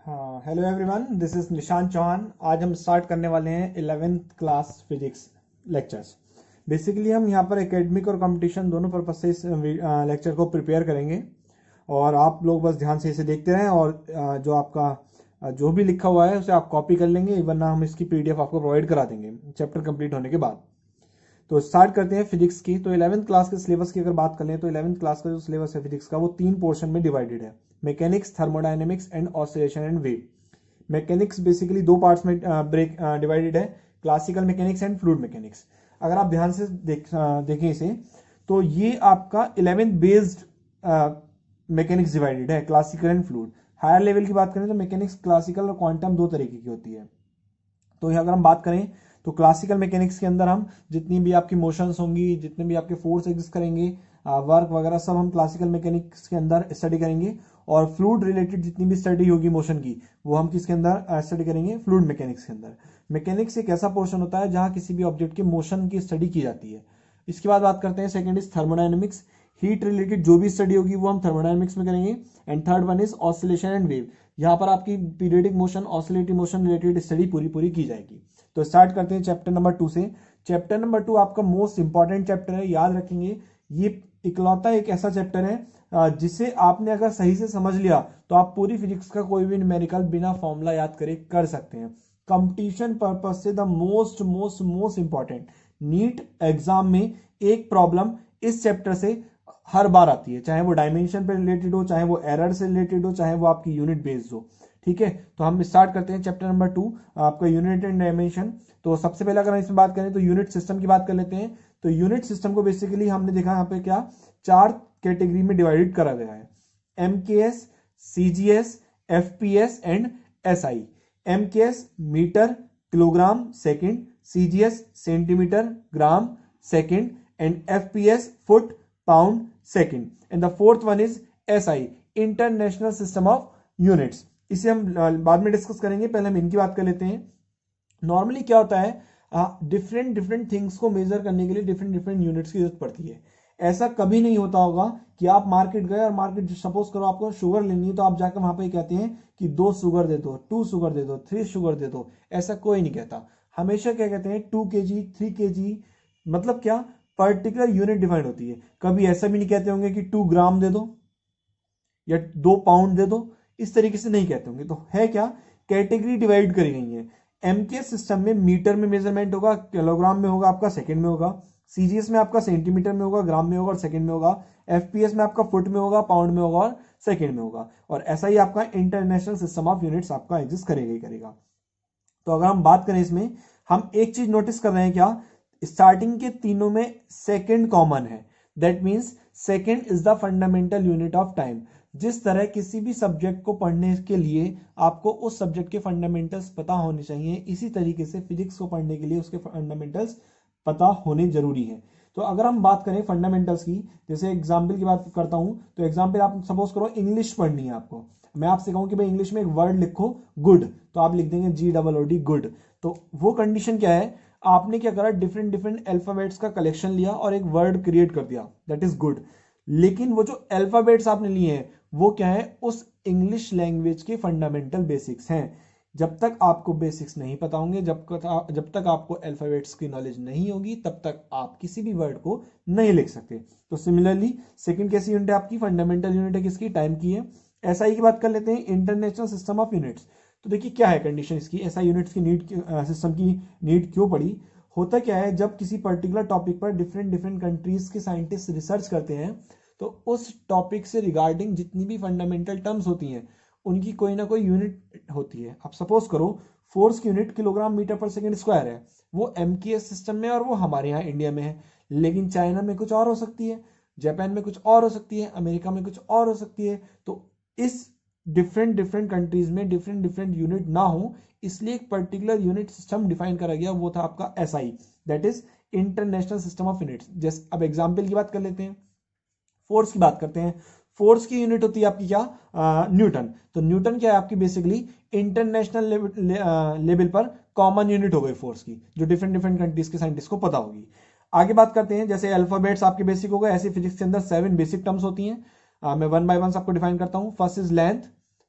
हाँ, hello everyone, this is Nishant Chauhan. आज हम स्टार्ट करने वाले हैं 11th class physics lectures. Basically हम यहाँ पर एकेडमिक और कंपटीशन दोनों पर्पज से इस लेक्चर को प्रिपेयर करेंगे और आप लोग बस ध्यान से इसे देखते रहें और जो आपका जो भी लिखा हुआ है उसे आप कॉपी कर लेंगे, वरना हम इसकी पीडीएफ आपको प्रोवाइड करा देंगे चैप्टर कंप्लीट होने के बाद। तो स्टार्ट करते हैं फिजिक्स की। तो 11th क्लास के सिलेबस की अगर बात कर लें तो 11th क्लास का जो सिलेबस है फिजिक्स का वो 3 पोर्शन में डिवाइडेड है: mechanics, thermodynamics and oscillation and wave. Mechanics basically 2 parts में ब्रेक डिवाइडेड है: classical mechanics and fluid mechanics. अगर आप ध्यान से देखें इसे तो ये आपका 11th बेस्ड मैकेनिक्स डिवाइडेड है, classical and fluid. Higher level की बात करें तो मैकेनिक्स क्लासिकल और क्वांटम 2 तरीके की होती है। तो अगर हम बात करें तो क्लासिकल मैकेनिक्स के अंदर हम जितनी भी आपकी मोशंस होंगी, जितने भी आपके फोर्स एग्जिस्ट करेंगे, वर्क वगैरह सब हम क्लासिकल मैकेनिक्स के अंदर स्टडी करेंगे। और फ्लूइड रिलेटेड जितनी भी स्टडी होगी मोशन की वो हम किसके अंदर स्टडी करेंगे? फ्लूइड मैकेनिक्स के अंदर। मैकेनिक्स एक ऐसा पोर्शन होता है जहां किसी भी ऑब्जेक्ट के मोशन की स्टडी की जाती है। इसके बाद बात करते हैं second is thermodynamics. Heat related जो भी स्टडी होगी वो हम थर्मोडायनेमिक्स में करेंगे। And third one is oscillation and wave. यहाँ पर आपकी periodic motion, oscillatory motion related study पूरी पूरी की जाएगी। तो स्टार्ट करते हैं चैप्टर नंबर 2 से। चैप्टर नंबर 2 आपका मोस्ट इंपॉर्टेंट चैप्टर है, याद रखेंगे। ये इकलौता एक ऐसा चैप्टर है जिसे आपने अगर सही से समझ लिया तो आप पूरी फिजिक्स का कोई भी न्यूमेरिकल बिना फॉर्मूला याद करे कर सकते हैं। कंपटीशन पर्पज से the most most most important NEET exam में एक प्रॉब्लम इस चैप्टर से हर बार आती है, चाहे वो डायमेंशन पे रिलेटेड हो, चाहे वो एरर से रिलेटेड हो, चाहे वो आपकी यूनिट बेस्ड हो। ठीक है, तो हम स्टार्ट करते हैं चैप्टर नंबर 2 आपका यूनिट एंड डायमेंशन। तो सबसे पहले अगर हम इसमें बात करें तो यूनिट सिस्टम की बात कर लेते हैं। तो यूनिट सिस्टम को बेसिकली हमने देखा यहाँ पे क्या 4 कैटेगरी में डिवाइडेड करा गया है: MKS, CGS, FPS and SI. MKS metre kilogram second, CGS centimetre gram second and FPS foot pound second. And the fourth one is SI, international system of units. इसे हम बाद में डिस्कस करेंगे, पहले हम इनकी बात कर लेते हैं। नॉर्मली क्या होता है, डिफरेंट डिफरेंट थिंग्स को मेजर करने के लिए डिफरेंट डिफरेंट यूनिट्स की जरूरत पड़ती है। ऐसा कभी नहीं होता होगा कि आप मार्केट गए और मार्केट सपोज करो आपको शुगर लेनी है तो आप जाकर वहां पे कहते हैं कि 2 शुगर दे दो, 2 शुगर दे दो, 3 शुगर दे दो। ऐसा कोई नहीं कहता। हमेशा क्या कहते हैं 2 kg, 3 kg, मतलब क्या पर्टिकुलर यूनिट डिफाइंड होती है। कभी ऐसा भी नहीं कहते होंगे कि 2 ग्राम दे दो या 2 पाउंड दे दो, इस तरीके से नहीं कहते होंगे। तो है क्या, कैटेगरी डिवाइड करी गई है। एमके सिस्टम में मीटर में मेजरमेंट होगा, किलोग्राम में होगा, आपका सेकंड में होगा। सीजीएस में आपका सेंटीमीटर में होगा, ग्राम में होगा और सेकंड में होगा। एफपीएस में आपका फुट में होगा, पाउंड में होगा और सेकंड में होगा। और ऐसा ही आपका इंटरनेशनल सिस्टम ऑफ यूनिट्स आपका एग्जिस्ट करेगा ही करेगा। तो अगर हम बात करें इसमें, हम एक चीज नोटिस कर रहे हैं क्या, स्टार्टिंग के तीनों में सेकंड कॉमन है। That means second is the fundamental unit of time. जिस तरह किसी भी सब्जेक्ट को पढ़ने के लिए आपको उस सब्जेक्ट के फंडामेंटल्स पता होने चाहिए, इसी तरीके से फिजिक्स को पढ़ने के लिए उसके फंडामेंटल्स पता होने जरूरी है। तो अगर हम बात करें फंडामेंटल्स की, जैसे एग्जाम्पल की बात करता हूं, तो एग्जाम्पल आप सपोज करो इंग्लिश पढ़नी है आपको, मैं आपसे कहूं कि भाई इंग्लिश में एक वर्ड लिखो गुड, तो आप लिख देंगे GOOD गुड। तो वो कंडीशन क्या है, आपने क्या करा, डिफरेंट डिफरेंट अल्फाबेट्स का कलेक्शन लिया और एक वर्ड क्रिएट कर दिया, दैट इज गुड। लेकिन वो जो अल्फाबेट्स आपने लिए हैं वो क्या है, उस इंग्लिश लैंग्वेज के फंडामेंटल बेसिक्स हैं। जब तक आपको बेसिक्स नहीं पता होंगे, जब तक आपको अल्फाबेट्स की नॉलेज नहीं होगी, तब तक आप किसी भी वर्ड को नहीं लिख सकते। तो सिमिलरली सेकंड कैसी यूनिट है आपकी, फंडामेंटल यूनिट है किसकी, टाइम की है। एसआई की बात कर लेते हैं, इंटरनेशनल सिस्टम ऑफ यूनिट्स। तो देखिए क्या है कंडीशन इसकी, एसआई यूनिट्स की नीड, सिस्टम की नीड क्यों पड़ी। होता क्या है, जब किसी पर्टिकुलर टॉपिक पर डिफरेंट डिफरेंट कंट्रीज के साइंटिस्ट रिसर्च करते हैं तो उस टॉपिक से रिगार्डिंग जितनी भी फंडामेंटल टर्म्स होती हैं उनकी कोई ना कोई यूनिट होती है। आप सपोज करो फोर्स की यूनिट किलोग्राम मीटर पर सेकंड स्क्वायर है, वो एमकेएस सिस्टम में और वो हमारे यहाँ इंडिया में है। लेकिन चाइना में कुछ और हो सकती है, जापान में कुछ और हो सकती है, अमेरिका में कुछ और हो सकती है। तो इस डिफरेंट डिफरेंट कंट्रीज में डिफरेंट डिफरेंट यूनिट ना हो, इसलिए एक पर्टिकुलर यूनिट सिस्टम डिफाइन करा गया, वो था आपका SI, that is international system of units. जैसे अब एग्जाम्पल की बात कर लेते हैं, फोर्स की बात करते हैं। फोर्स की यूनिट होती है आपकी क्या, न्यूटन। तो न्यूटन क्या है आपकी, बेसिकली इंटरनेशनल लेवल पर कॉमन यूनिट हो गई फोर्स की, जो डिफरेंट डिफरेंट कंट्रीज के साइंटिस्ट को पता होगी। आगे बात करते हैं, जैसे अल्फाबेट्स आपके बेसिक हो गए, ऐसे फिजिक्स के अंदर 7 बेसिक टर्म्स होती हैं। मैं वन बाय वन सबको डिफाइन करता हूं। First is length,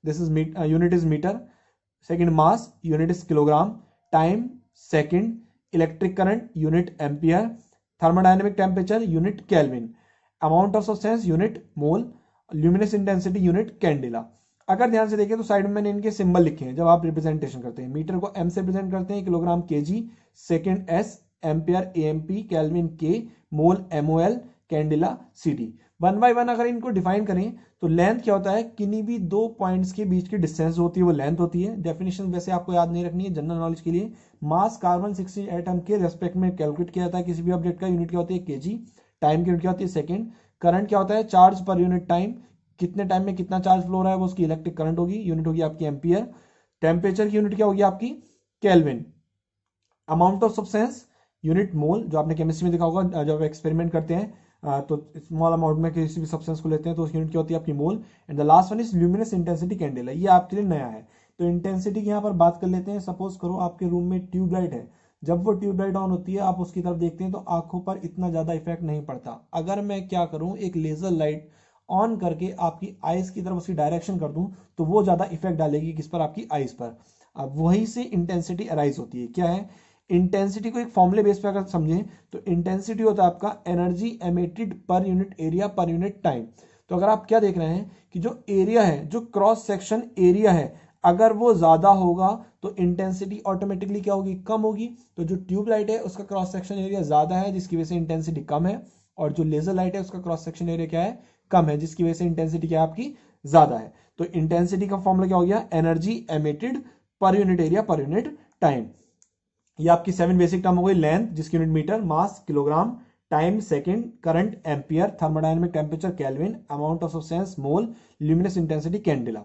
this is unit is metre, second mass unit is kilogram, time second, electric current unit ampere, thermodynamic temperature unit kelvin, amount of substance unit mole, luminous intensity unit candela. अगर ध्यान से देखें तो side में मैंने इनके symbol लिखे हैं जब आप रिप्रेजेंटेशन करते हैं। मीटर को एम से रिप्रेजेंट करते हैं, kilogram KG, second S, ampere AMP, kelvin K, mole MOL, candela CD. One by one अगर इनको डिफाइन करें तो लेंथ क्या होता है, किन्हीं भी दो पॉइंट्स के बीच की डिस्टेंस होती है वो लेंथ होती है। डेफिनेशन वैसे आपको याद नहीं रखनी है, जनरल नॉलेज के लिए। मास कार्बन 16 एटम के रेस्पेक्ट में कैलकुलेट किया जाता है किसी भी ऑब्जेक्ट का, यूनिट क्या होती है केजी, टाइम की यूनिट क्या होती है सेकंड, करंट क्या होता है चार्ज पर यूनिट टाइम, कितने टाइम में कितना चार्ज फ्लो रहा है वो उसकी इलेक्ट्रिक करंट होगी, यूनिट होगी आपकी एम्पियर, टेम्परेचर की यूनिट क्या होगी आपकी kelvin, amount of substance unit मोल, जो आपने केमिस्ट्री में देखा होगा जब एक्सपेरिमेंट करते हैं तो स्मॉल अमाउंट में किसी भी सब्सटेंस को लेते हैं तो उसकी यूनिट क्या होती है आपकी mole, and the last one is luminous intensity candela. ये आपके लिए नया है तो इंटेंसिटी की यहाँ पर बात कर लेते हैं। सपोज करो आपके रूम में ट्यूबलाइट है, जब वो ट्यूबलाइट ऑन होती है आप उसकी तरफ देखते हैं तो आंखों पर इतना ज्यादा इफेक्ट नहीं पड़ता। अगर मैं क्या करूं, एक लेजर लाइट ऑन करके आपकी आइज की तरफ उसकी डायरेक्शन कर दूं तो वो ज्यादा इफेक्ट डालेगी किस पर, आपकी आइज पर। अब वहीं से इंटेंसिटी अराइज होती है। क्या है इंटेंसिटी को, एक फॉर्मूले बेस पे अगर समझें तो इंटेंसिटी होता है आपका energy emitted per unit area per unit time. तो अगर आप क्या देख रहे हैं कि जो एरिया है, जो क्रॉस सेक्शन एरिया है, अगर वो ज्यादा होगा तो इंटेंसिटी ऑटोमेटिकली क्या होगी, कम होगी। तो जो ट्यूबलाइट है उसका क्रॉस सेक्शन एरिया ज्यादा है जिसकी वजह से इंटेंसिटी कम है, और जो लेजर लाइट है उसका क्रॉस सेक्शन एरिया क्या है, कम है, जिसकी वजह से इंटेंसिटी क्या है आपकी ज्यादा है। तो इंटेंसिटी का फॉर्मूला क्या हो गया, energy emitted per unit area per unit time. ये आपकी 7 बेसिक टर्म हो गई, लेंथ जिसकी unit metre, mass kilogram, time second, current ampere, thermodynamic temperature kelvin, amount of substance mole, luminous intensity candela.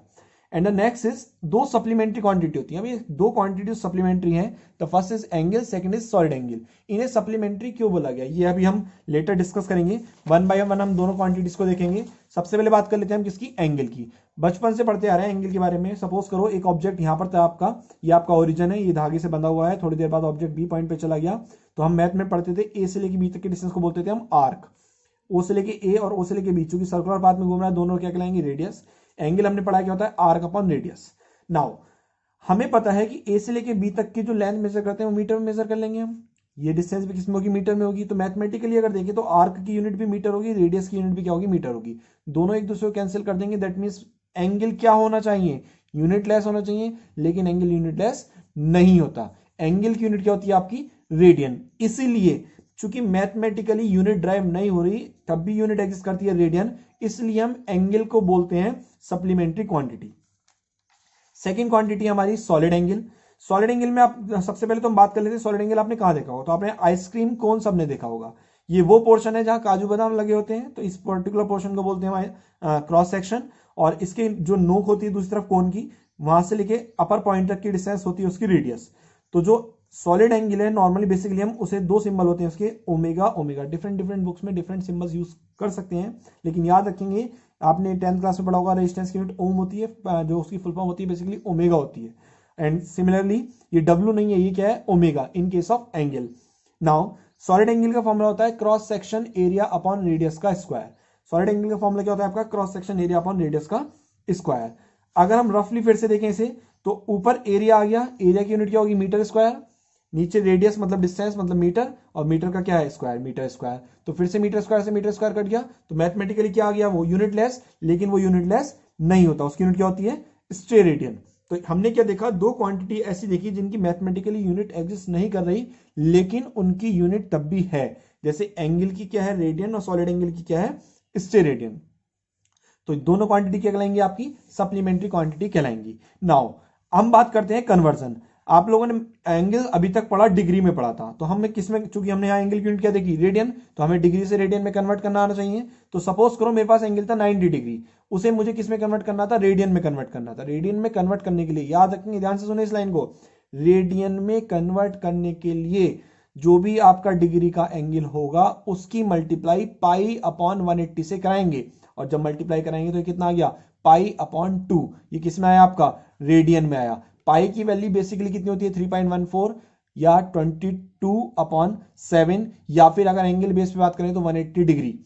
And the next is दो supplementary quantity होती है। अभी दो क्वांटिटी सप्लीमेंट्री हैं, the first is angle, second is solid angle. इन्हें supplementary क्यों बोला गया ये अभी हम लेटर डिस्कस करेंगे, वन बाय वन हम दोनों क्वांटिटीज को देखेंगे। सबसे पहले बात कर लेते हैं हम किसकी, एंगल की। बचपन से पढ़ते आ रहे हैं एंगल के बारे में। सपोज करो एक ऑब्जेक्ट यहाँ पर था आपका, ये आपका ओरिजिन है, ये धागे से बंधा हुआ है, थोड़ी देर बाद ऑब्जेक्ट बी पॉइंट पे चला गया, तो हम मैथ में पढ़ते थे ए से लेके बी तक के डिस्टेंस को बोलते थे हम आर्क। ओ से लेके ए और ओ से लेके बी, चूंकि सर्कुलर पाथ में घूम रहा है, दोनों क्या कहलाएंगे, रेडियस। एंगल हमने पढ़ा क्या होता है, आर्क अपॉन रेडियस। नाउ हमें पता है कि ए से लेके बी तक की जो लेंथ मेजर करते हैं वो मीटर में मेजर कर लेंगे हम। ये डिस्टेंस भी किसमें होगी, मीटर में होगी। तो मैथमेटिकली अगर देखें तो आर्क की यूनिट भी मीटर होगी, रेडियस की यूनिट भी क्या होगी, मीटर होगी। दोनों एक दूसरे को कैंसिल कर देंगे, दैट मींस एंगल क्या होना चाहिए, यूनिट लेस होना चाहिए, लेकिन एंगल यूनिट लेस नहीं होता। एंगल की यूनिट क्या होती है आपकी, रेडियन। इसीलिए चूंकि मैथमेटिकली यूनिट ड्राइव नहीं हो रही तब भी यूनिट एग्जिस्ट करती है रेडियन, इसलिए हम एंगल को बोलते हैं सप्लीमेंट्री क्वांटिटी। सेकेंड क्वांटिटी हमारी सॉलिड एंगल। सॉलिड एंगल में आप सबसे पहले तो हम बात कर लेते हैं सॉलिड एंगल आपने कहां देखा होगा, तो आपने आइसक्रीम कोन सबने देखा होगा। ये वो पोर्शन है जहां काजू बादाम लगे होते हैं, तो इस पर्टिकुलर पोर्शन को बोलते हैं क्रॉस सेक्शन। और इसके जो नोक होती है दूसरी तरफ कोन की, वहां से लेके अपर पॉइंट तक की डिस्टेंस होती है उसकी रेडियस। तो जो सॉलिड एंगल है नॉर्मली बेसिकली हम उसे दो सिंबल होते हैं उसके, omega omega. Different different books में डिफरेंट सिंबल्स यूज कर सकते हैं, लेकिन याद रखेंगे आपने 10th क्लास में पढ़ा होगा रेजिस्टेंस की यूनिट ओम होती है, जो उसकी फुल फॉर्म होती है बेसिकली ओमेगा होती है। एंड सिमिलरली ये डब्ल्यू नहीं है, ये क्या है, omega in case of angle. Now solid angle का फॉर्मूला होता है cross section area upon radius का स्क्वायर। सॉलिड एंगल का फॉर्मूला क्या होता है आपका, cross section area upon radius का स्क्वायर। अगर हम रफली फिर से देखें इसे तो ऊपर एरिया आ गया, एरिया की यूनिट क्या होगी, मीटर स्क्वायर। नीचे रेडियस मतलब डिस्टेंस मतलब मीटर, और मीटर का क्या है, स्क्वायर, मीटर स्क्वायर। तो फिर से मीटर स्क्वायर से मीटर स्क्वायर कट गया, तो मैथमेटिकली क्या आ गया, वो यूनिट लेस। लेकिन वो यूनिट लेस नहीं होता, उसकी यूनिट क्या होती है, स्टेरेडियन। तो हमने क्या देखा, दो क्वांटिटी ऐसी देखी जिनकी मैथमेटिकली यूनिट एग्जिस्ट नहीं कर रही लेकिन उनकी यूनिट तब भी है। जैसे एंगल की क्या है, रेडियन, और सॉलिड एंगल की क्या है, स्टेरेडियन। तो दोनों क्वांटिटी क्या कहलाएंगी आपकी, सप्लीमेंट्री क्वांटिटी कहलाएंगी। नाउ हम बात करते हैं कन्वर्जन। आप लोगों ने एंगल अभी तक पढ़ा, डिग्री में पढ़ा था, तो हमें किसमें, चूंकि हमने यहाँ एंगल की यूनिट क्या देखी, रेडियन, तो हमें डिग्री से रेडियन में कन्वर्ट करना आना चाहिए। तो सपोज करो मेरे पास एंगल था 90 डिग्री, उसे मुझे किस में कन्वर्ट करना था, रेडियन में कन्वर्ट करना था। रेडियन में कन्वर्ट करने के लिए याद रखेंगे, ध्यान से सुने इस लाइन को, रेडियन में कन्वर्ट करने के लिए जो भी आपका डिग्री का एंगल होगा उसकी मल्टीप्लाई पाई अपॉन 180 से कराएंगे, और जब मल्टीप्लाई कराएंगे तो कितना आ गया, पाई अपॉन 2। ये किस में आया आपका, रेडियन में आया। पाई की वैल्यू बेसिकली कितनी होती है, 3.14 या 22 अपॉन 7, या फिर अगर एंगल बेस पे बात करें तो 180 डिग्री।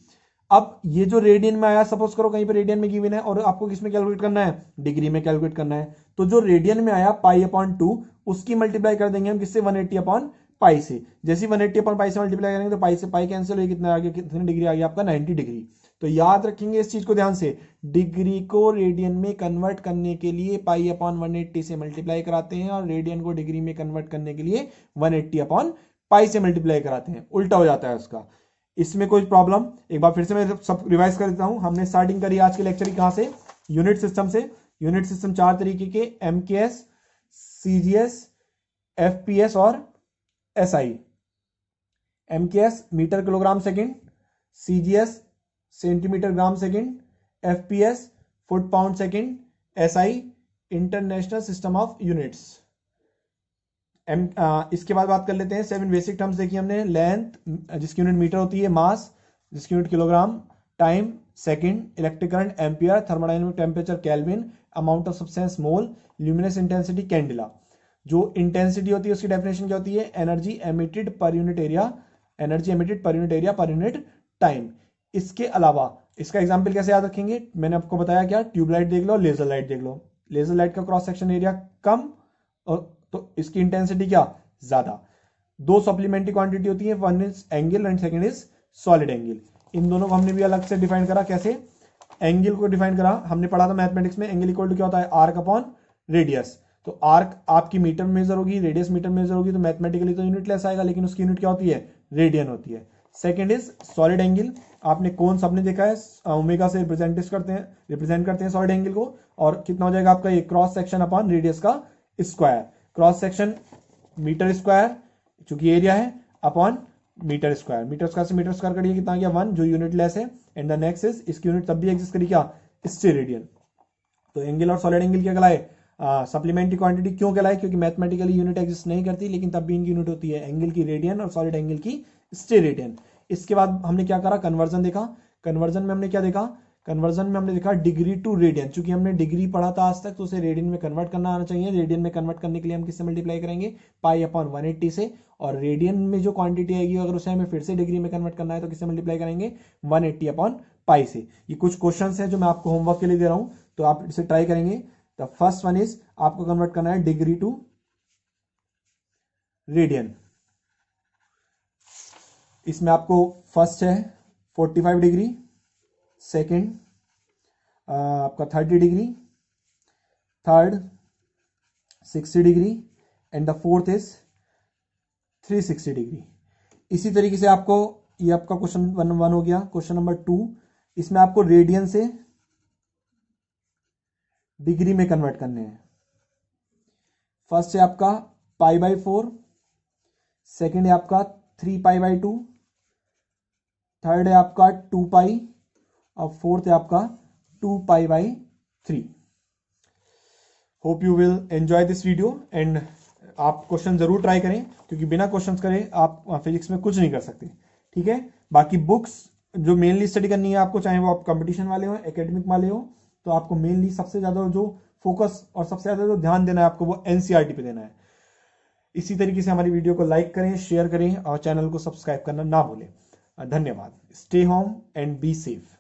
अब ये जो रेडियन में आया, सपोज करो कहीं पे रेडियन में गिवन है और आपको किस में कैलकुलेट करना है, डिग्री में कैलकुलेट करना है, तो जो रेडियन में आया π/2 उसकी मल्टीप्लाई कर देंगे हम किससे, 180/π से। जैसे 180/π से मल्टीप्लाई करेंगे तो पाई से पाई कैंसिल हो, कितना आ गया, कितनी डिग्री आ गया आपका, 90 डिग्री। तो याद रखेंगे इस चीज को ध्यान से, डिग्री को रेडियन में कन्वर्ट करने के लिए π/180 से मल्टीप्लाई कराते हैं और रेडियन को डिग्री में कन्वर्ट करने के लिए 180/π से मल्टीप्लाई कराते हैं, उल्टा हो जाता है उसका। इसमें कोई प्रॉब्लम, एक बार फिर से मैं सब रिवाइज कर देता हूं। हमने स्टार्टिंग करी आज के लेक्चर की कहां से, यूनिट सिस्टम से। यूनिट सिस्टम 4 तरीके के, MKS, CGS, FPS और SI। MKS metre kilogram second, CGS centimetre gram second, FPS foot pound second, SI international system of units. इसके बाद बात कर लेते हैं 7 बेसिक टर्म्स देखी हमने, लेंथ जिसकी यूनिट मीटर होती है, मास जिसकी unit kilogram, time second, electric current ampere, thermodynamic temperature kelvin, amount of substance mole, luminous intensity candela. जो इंटेंसिटी होती है उसकी डेफिनेशन क्या होती है, energy emitted per unit area, energy emitted per unit area per unit time. इसके अलावा इसका एग्जाम्पल कैसे याद रखेंगे, मैंने आपको बताया क्या, ट्यूबलाइट देख लो, लेजर लाइट देख लो। लेजर लाइट का क्रॉस सेक्शन एरिया कम और तो इसकी इंटेंसिटी क्या, ज्यादा। दो सप्लीमेंट्री क्वांटिटी होती है, one is angle and second is solid angle. इन दोनों को हमने भी अलग से डिफाइन करा, कैसे, एंगल को डिफाइन करा हमने पढ़ा था मैथमेटिक्स में, एंगल इक्वल टू क्या होता है, आर्क अपॉन रेडियस। तो आर्क आपकी मीटर में मेजर होगी, रेडियस मीटर में मेजर होगी, तो मैथमेटिकली तो यूनिट लेस आएगा, लेकिन उसकी यूनिट क्या होती है, रेडियन होती है। सेकंड इज सॉलिड एंगल, आपने कौन सबने देखा है, ओमेगा से रिप्रेजेंट करते हैं सॉलिड एंगल को, और कितना हो जाएगा आपका ये, क्रॉस सेक्शन अपॉन रेडियस का square. Cross section metre square चूंकि एरिया है, upon metre square, metre square से मीटर स्क्वायर करिए कितना आ गया, 1, जो यूनिट लेस है। एंड द नेक्स्ट इज, इसकी यूनिट तब भी एग्जिस्ट करी क्या, स्टेरेडियन। तो एंगल और सॉलिड एंगल क्या कहलाए, सप्लीमेंट्री क्वांटिटी। क्यों कहलाए, क्योंकि मैथमेटिकली यूनिट एग्जिस्ट नहीं करती, लेकिन तब भी इनकी यूनिट होती है, एंगल की रेडियन और सॉलिड एंगल की स्टेरेडियन। इसके बाद हमने क्या करा, कन्वर्जन देखा। कन्वर्जन में हमने क्या देखा, कन्वर्जन में हमने देखा डिग्री टू रेडियन। चूंकि हमने डिग्री पढ़ा था आज तक, तो उसे रेडियन में कन्वर्ट करना आना चाहिए। रेडियन में कन्वर्ट करने के लिए हम किससे मल्टीप्लाई करेंगे, π/180 से। और रेडियन में जो क्वांटिटी आएगी, अगर उसे हमें फिर से डिग्री में कन्वर्ट करना है तो किससे मल्टीप्लाई करेंगे, 180/π से। ये कुछ क्वेश्चंस हैं जो मैं आपको होमवर्क के लिए दे रहा हूं, तो आप इसे ट्राई करेंगे। द फर्स्ट वन इज, आपको कन्वर्ट करना है डिग्री टू रेडियन। इसमें आपको फर्स्ट है 45 डिग्री, सेकेंड आपका 30 degree, third 60 degree, and the fourth is 360 degree. इसी तरीके से आपको, ये आपका क्वेश्चन नंबर 1 हो गया। क्वेश्चन नंबर 2, इसमें आपको रेडियन से डिग्री में कन्वर्ट करने हैं। फर्स्ट है आपका π/4, सेकेंड है आपका 3π/2, थर्ड है आपका 2π, और फोर्थ है आपका 2π/3। Hope you will enjoy this video, and आप क्वेश्चन जरूर ट्राई करें, क्योंकि बिना क्वेश्चन करे आप फिजिक्स में कुछ नहीं कर सकते, ठीक है। बाकी बुक्स जो मेनली स्टडी करनी है आपको, चाहे वो आप कंपटीशन वाले हो, एकेडमिक वाले हो, तो आपको मेनली सबसे ज्यादा जो फोकस और सबसे ज्यादा जो ध्यान देना है आपको, वो NCERT पे देना है। इसी तरीके से हमारी वीडियो को लाइक करें, शेयर करें और चैनल को सब्सक्राइब करना ना भूलें। धन्यवाद। Stay home and be safe.